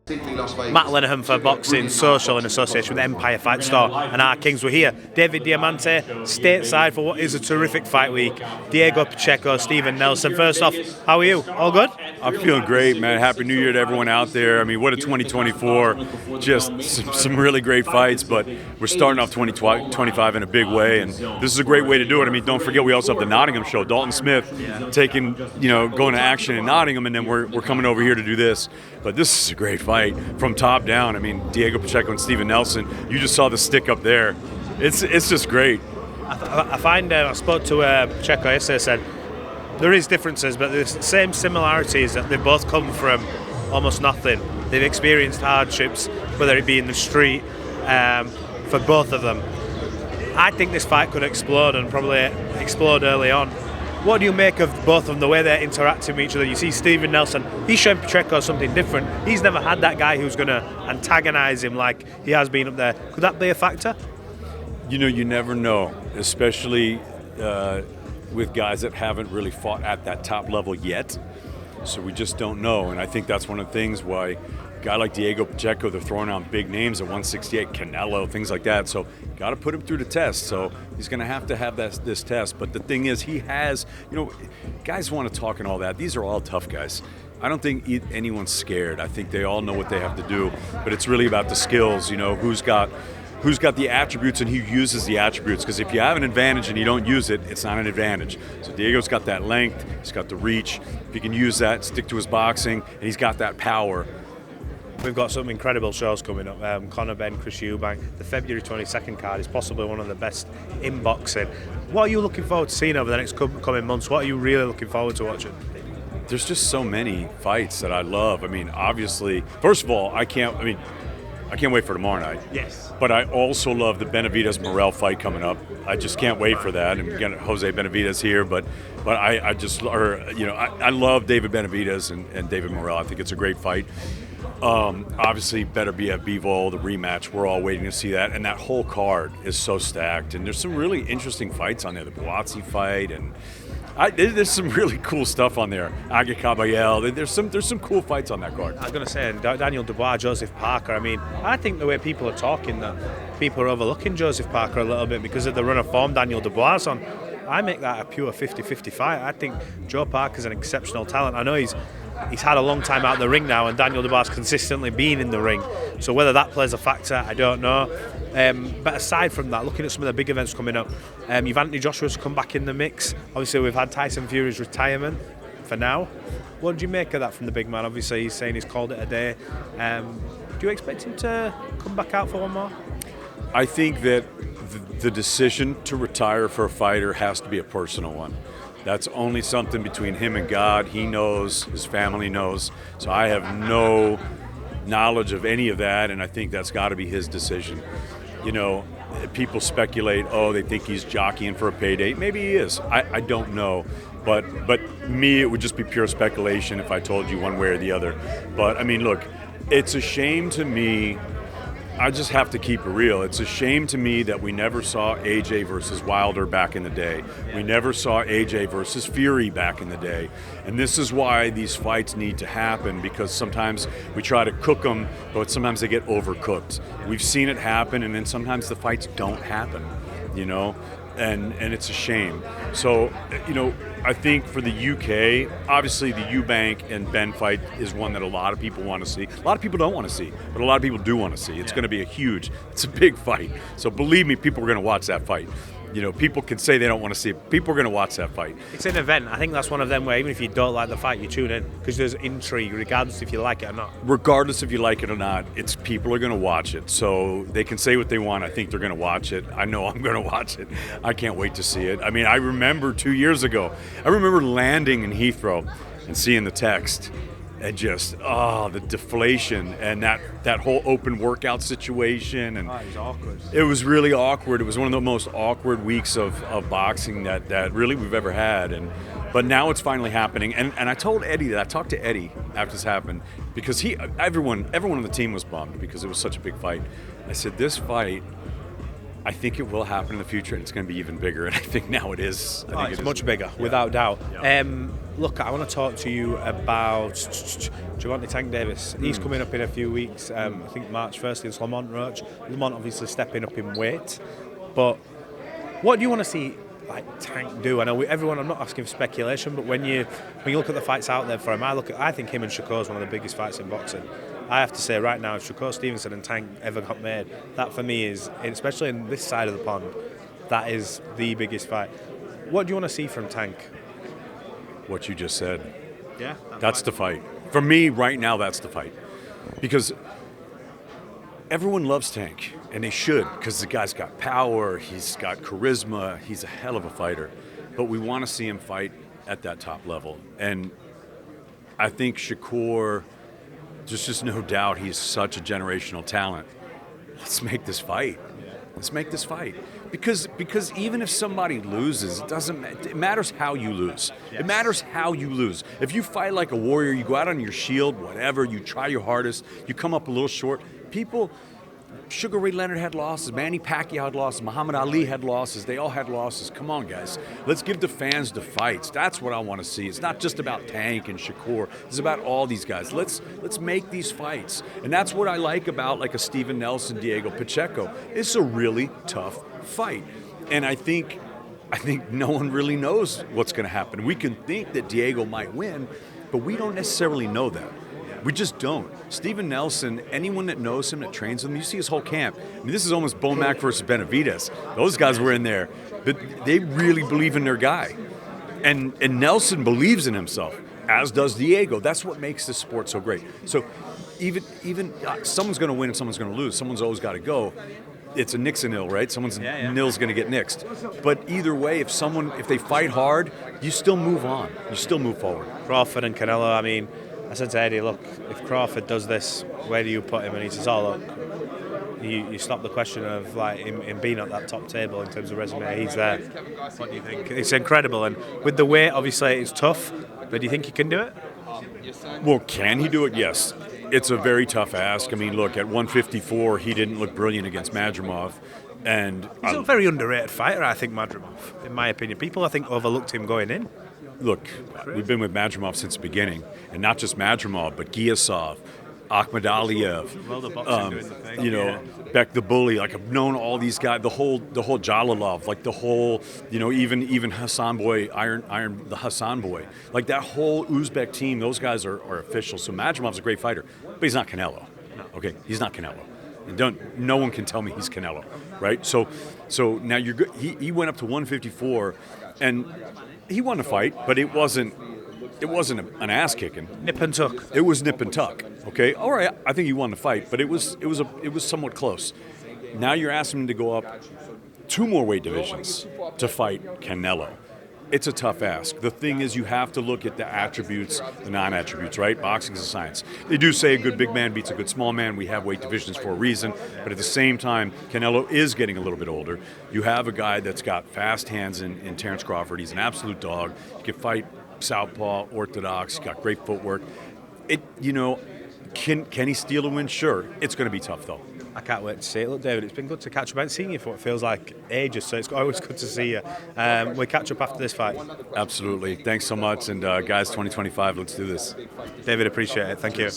Matt Lenihan for Boxing Social in association with Empire Fight Store and our Kings. We're here. David Diamante, stateside for what is a terrific fight week. Diego Pacheco, Steven Nelson. First off, how are you? All good? I'm feeling great, man. Happy New Year to everyone out there. I mean, what a 2024. Just some really great fights, but we're starting off 2025 in a big way, and this is a great way to do it. I mean, don't forget we also have the Nottingham show. Dalton Smith taking, going to action in Nottingham, and then we're coming over here to do this. But this is a great fight from top down. I mean, Diego Pacheco and Steven Nelson, you just saw the stick up there. It's just great. I find, I spoke to Pacheco yesterday, said there is differences, but there's the same similarities that they both come from almost nothing. They've experienced hardships, whether it be in the street, for both of them. I think this fight could explode and probably explode early on. What do you make of both of them, the way they're interacting with each other? You see Steven Nelson, he's showing Pacheco something different. He's never had that guy who's going to antagonise him like he has been up there. Could that be a factor? You never know, especially with guys that haven't really fought at that top level yet. So we just don't know, and I think that's one of the things why a guy like Diego Pacheco, they're throwing out big names at 168, Canelo, things like that. So got to put him through the test. So he's going to have this test. But the thing is, he has, guys want to talk and all that. These are all tough guys. I don't think anyone's scared. I think they all know what they have to do. But it's really about the skills, who's got the attributes and who uses the attributes. Because if you have an advantage and you don't use it, it's not an advantage. So Diego's got that length, he's got the reach. If he can use that, stick to his boxing, and he's got that power. We've got some incredible shows coming up. Conor Benn, Chris Eubank. The February 22nd card is possibly one of the best in boxing. What are you looking forward to seeing over the next coming months? What are you really looking forward to watching? There's just so many fights that I love. I mean, obviously, first of all, I can't wait for tomorrow night. Yes. But I also love the Benavidez-Morel fight coming up. I just can't wait for that. And again, Jose Benavidez here, but I love David Benavidez and David Morrell. I think it's a great fight. Obviously, better be at Bivol, the rematch. We're all waiting to see that. And that whole card is so stacked. And there's some really interesting fights on there. The Buatsi fight, and there's some really cool stuff on there. Aga Kabayel. There's some cool fights on that card. I was going to say, Daniel Dubois, Joseph Parker. I mean, I think the way people are talking, that people are overlooking Joseph Parker a little bit because of the run of form Daniel Dubois is on. I make that a pure 50-50 fight. I think Joe Parker's an exceptional talent. I know he's had a long time out of the ring now, and Daniel Dubois consistently been in the ring. So whether that plays a factor, I don't know. But aside from that, looking at some of the big events coming up, you've Anthony Joshua's come back in the mix. Obviously, we've had Tyson Fury's retirement for now. What do you make of that from the big man? Obviously, he's saying he's called it a day. Do you expect him to come back out for one more? I think that the decision to retire for a fighter has to be a personal one. That's only something between him and God. He knows, his family knows. So I have no knowledge of any of that, and I think that's got to be his decision. People speculate, they think he's jockeying for a payday. Maybe he is. I don't know. But me, it would just be pure speculation if I told you one way or the other. But, I mean, look, it's a shame to me. I just have to keep it real. It's a shame to me that we never saw AJ versus Wilder back in the day. We never saw AJ versus Fury back in the day. And this is why these fights need to happen, because sometimes we try to cook them, but sometimes they get overcooked. We've seen it happen, and then sometimes the fights don't happen, and it's a shame. So, I think for the UK, obviously the Eubank and Benn fight is one that a lot of people want to see. A lot of people don't want to see, but a lot of people do want to see. It's going to be it's a big fight. So believe me, people are going to watch that fight. People can say they don't want to see it. People are going to watch that fight. It's an event. I think that's one of them where even if you don't like the fight, you tune in because there's intrigue, regardless if you like it or not. Regardless if you like it or not, people are going to watch it. So they can say what they want. I think they're going to watch it. I know I'm going to watch it. I can't wait to see it. I mean, I remember 2 years ago, landing in Heathrow and seeing the text. And just the deflation and that whole open workout situation, and it was awkward. It was really awkward. It was one of the most awkward weeks of boxing that really we've ever had. But now it's finally happening. And I told Eddie that I talked to Eddie after this happened, because everyone on the team was bummed because it was such a big fight. I said, this fight I think it will happen in the future, and it's going to be even bigger. And I think now it is. I think it's much bigger, without doubt. Look, I want to talk to you about Gervonta Tank Davis. He's coming up in a few weeks. I think March 1st against Lamont Roach. Lamont obviously stepping up in weight. But what do you want to see Tank do? I know everyone. I'm not asking for speculation, but when you look at the fights out there for him, I think him and Shakur is one of the biggest fights in boxing. I have to say right now, if Shakur Stevenson and Tank ever got made, that for me is, especially in this side of the pond, that is the biggest fight. What do you want to see from Tank? What you just said. Yeah, that's the fight. For me, right now, that's the fight. Because everyone loves Tank, and they should, because the guy's got power, he's got charisma, he's a hell of a fighter. But we want to see him fight at that top level. And I think Shakur, there's just no doubt he's such a generational talent. Let's make this fight. Let's make this fight. Because even if somebody loses, it matters how you lose. Yes. It matters how you lose. If you fight like a warrior, you go out on your shield, whatever, you try your hardest, you come up a little short. Sugar Ray Leonard had losses, Manny Pacquiao had losses, Muhammad Ali had losses, they all had losses. Come on, guys. Let's give the fans the fights. That's what I want to see. It's not just about Tank and Shakur. It's about all these guys. Let's make these fights. And that's what I like about like a Steven Nelson, Diego Pacheco. It's a really tough fight. And I think no one really knows what's going to happen. We can think that Diego might win, but we don't necessarily know that. We just don't. Steven Nelson, anyone that knows him, that trains him, you see his whole camp. I mean, this is almost Bomac versus Benavidez. Those guys were in there, but they really believe in their guy. And Nelson believes in himself, as does Diego. That's what makes this sport so great. So even someone's going to win and someone's going to lose. Someone's always got to go. It's a Nixon ill, right? Someone's nil's going to get nixed. But either way, if they fight hard, you still move on. You still move forward. Crawford and Canelo, I mean, I said to Eddie, look, if Crawford does this, where do you put him? And he says, oh, look, you stop the question of him being at that top table in terms of resume. He's there. What do you think? It's incredible. And with the weight, obviously, it's tough. But do you think he can do it? Well, can he do it? Yes. It's a very tough ask. I mean, look, at 154, he didn't look brilliant against Madrimov. And he's a very underrated fighter, I think, Madrimov, in my opinion. People, I think, overlooked him going in. Look, we've been with Madrimov since the beginning, and not just Madrimov, but Giasov, Akhmadaliev, well, the boxing doing the thing, Beck the Bully. Like, I've known all these guys, the whole Jalalov, like the whole, even Hassan Boy, the Hassan Boy, like that whole Uzbek team. Those guys are official. So Madrimov's a great fighter, but he's not Canelo. No. Okay, he's not Canelo. No one can tell me he's Canelo, right? So now you're good. He went up to 154, and he won the fight, but it wasn't an ass kicking. Nip and tuck. It was nip and tuck. Okay, all right. I think he won the fight, but it was somewhat close. Now you're asking him to go up 2 more weight divisions to fight Canelo. It's a tough ask. The thing is, you have to look at the attributes, the non-attributes, right? Boxing is a science. They do say a good big man beats a good small man. We have weight divisions for a reason. But at the same time, Canelo is getting a little bit older. You have a guy that's got fast hands in Terence Crawford. He's an absolute dog. He can fight southpaw, orthodox. He's got great footwork. Can he steal a win? Sure. It's going to be tough, though. I can't wait to see it. Look, David, it's been good to catch up. I haven't seen you for what feels like ages, so it's always good to see you. We'll catch up after this fight. Absolutely. Thanks so much. And guys, 2025, let's do this. David, appreciate it. Thank you.